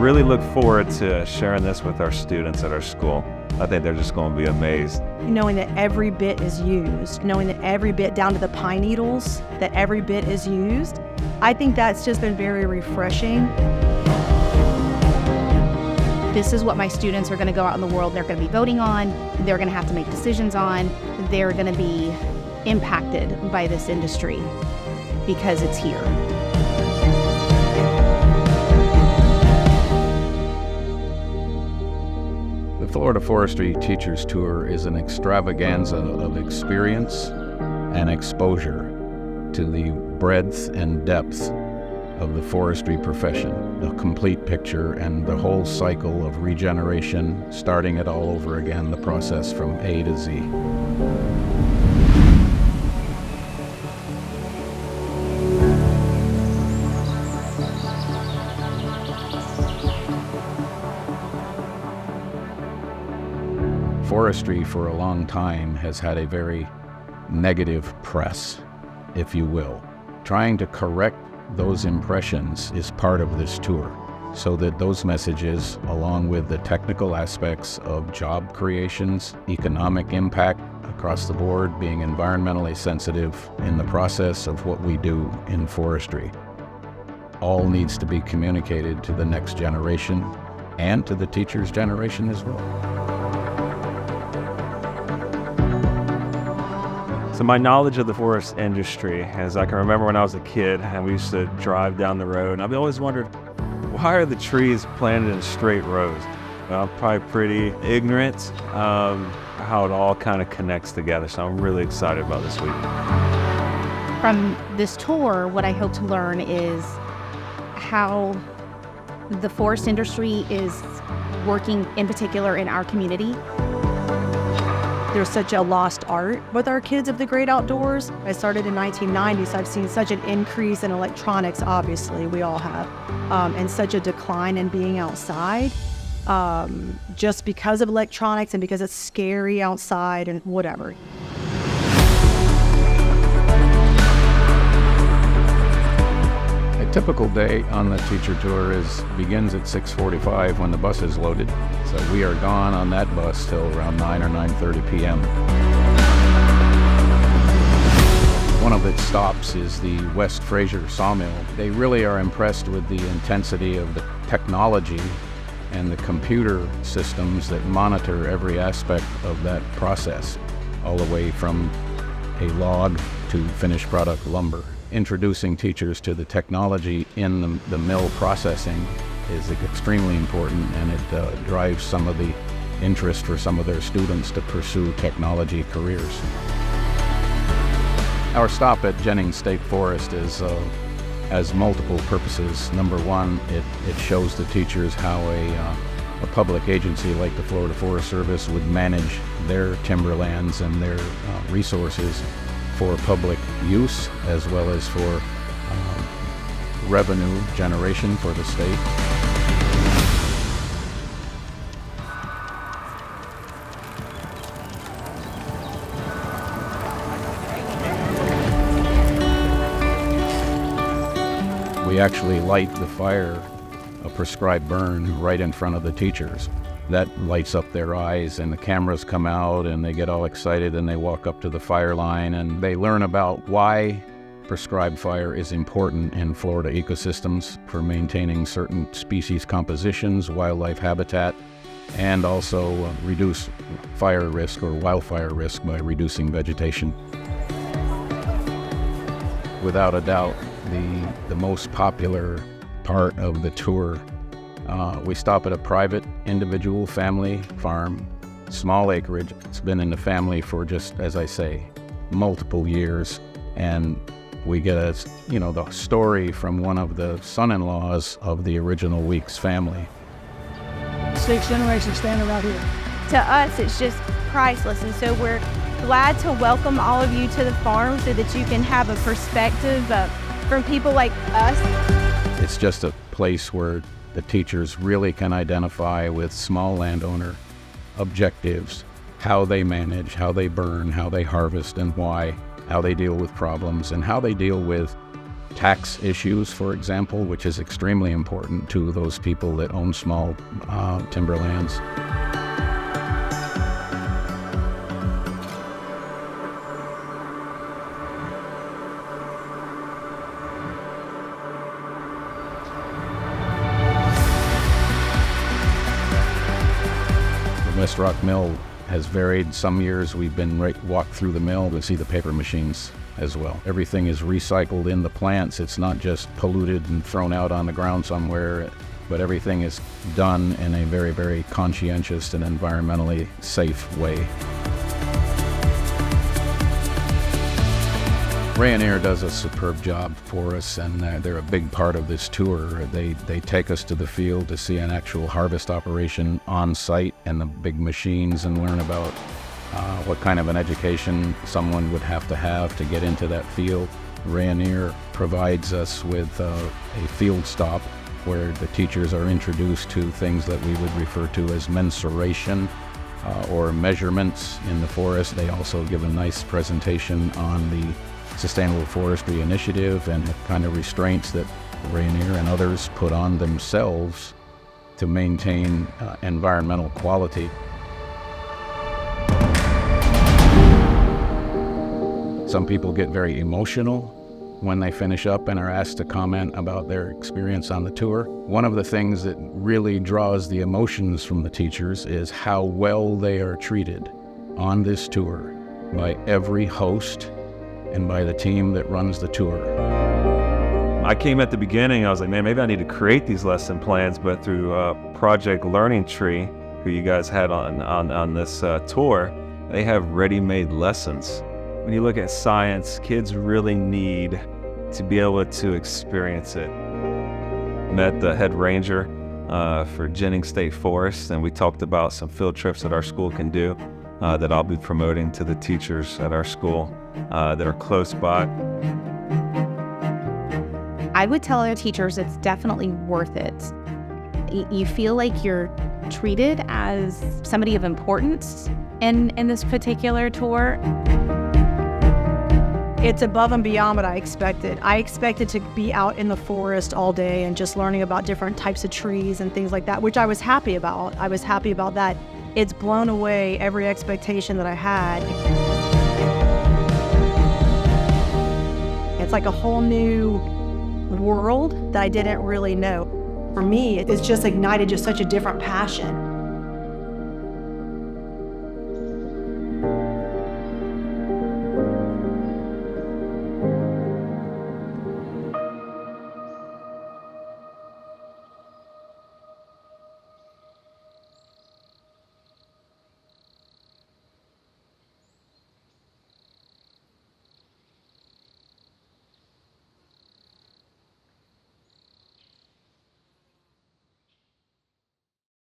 really look forward to sharing this with our students at our school. I think they're just going to be amazed. Knowing that every bit is used, knowing that every bit down to the pine needles, that every bit is used, I think that's just been very refreshing. This is what my students are going to go out in the world. They're going to be voting on. They're going to have to make decisions on. They're going to be impacted by this industry because it's here. The Florida Forestry Teachers Tour is an extravaganza of experience and exposure to the breadth and depth of the forestry profession, the complete picture and the whole cycle of regeneration, starting it all over again, the process from A to Z. Forestry for a long time has had a very negative press, if you will. Trying to correct those impressions is part of this tour, so that those messages, along with the technical aspects of job creations, economic impact across the board, being environmentally sensitive in the process of what we do in forestry, all needs to be communicated to the next generation and to the teachers' generation as well. So my knowledge of the forest industry is I can remember when I was a kid and we used to drive down the road and I've always wondered, why are the trees planted in straight rows? Well, I'm probably pretty ignorant of how it all kind of connects together, so I'm really excited about this week. From this tour, what I hope to learn is how the forest industry is working in particular in our community. There's such a lost art with our kids of the great outdoors. I started in 1990, so I've seen such an increase in electronics, obviously, we all have, and such a decline in being outside, just because of electronics and because it's scary outside and whatever. A typical day on the teacher tour begins at 6:45 when the bus is loaded. So we are gone on that bus till around 9 or 9:30 p.m. One of its stops is the West Fraser sawmill. They really are impressed with the intensity of the technology and the computer systems that monitor every aspect of that process, all the way from a log to finished product lumber. Introducing teachers to the technology in the mill processing is extremely important, and it drives some of the interest for some of their students to pursue technology careers. Our stop at Jennings State Forest has multiple purposes. Number one, it shows the teachers how a public agency like the Florida Forest Service would manage their timberlands and their resources for public use, as well as for revenue generation for the state. We actually light the fire, a prescribed burn, right in front of the teachers. That lights up their eyes, and the cameras come out and they get all excited and they walk up to the fire line and they learn about why prescribed fire is important in Florida ecosystems for maintaining certain species compositions, wildlife habitat, and also reduce fire risk or wildfire risk by reducing vegetation. Without a doubt, the most popular part of the tour, we stop at a private individual family farm, small acreage. It's been in the family for, just as I say, multiple years, and we get the story from one of the son-in-laws of the original Weeks family. 6 generations standing right here. To us, it's just priceless, and so we're glad to welcome all of you to the farm so that you can have a perspective from people like us. It's just a place where the teachers really can identify with small landowner objectives, how they manage, how they burn, how they harvest and why, how they deal with problems, and how they deal with tax issues, for example, which is extremely important to those people that own small timberlands. West Rock Mill has varied. Some years we've been walked through the mill to see the paper machines as well. Everything is recycled in the plants. It's not just polluted and thrown out on the ground somewhere, but everything is done in a very, very conscientious and environmentally safe way. Rayonier does a superb job for us, and they're a big part of this tour. They take us to the field to see an actual harvest operation on site and the big machines, and learn about what kind of an education someone would have to get into that field. Rayonier provides us with a field stop where the teachers are introduced to things that we would refer to as mensuration or measurements in the forest. They also give a nice presentation on the Sustainable Forestry Initiative and the kind of restraints that Rayonier and others put on themselves to maintain environmental quality. Some people get very emotional when they finish up and are asked to comment about their experience on the tour. One of the things that really draws the emotions from the teachers is how well they are treated on this tour by every host and by the team that runs the tour. I came at the beginning, I was like, man, maybe I need to create these lesson plans, but through Project Learning Tree, who you guys had on this tour, they have ready-made lessons. When you look at science, kids really need to be able to experience it. Met the head ranger for Jennings State Forest, and we talked about some field trips that our school can do that I'll be promoting to the teachers at our school that are close by. I would tell our teachers it's definitely worth it. You feel like you're treated as somebody of importance in this particular tour. It's above and beyond what I expected. I expected to be out in the forest all day and just learning about different types of trees and things like that, which I was happy about. I was happy about that. It's blown away every expectation that I had. It's like a whole new world that I didn't really know. For me, it's just ignited just such a different passion.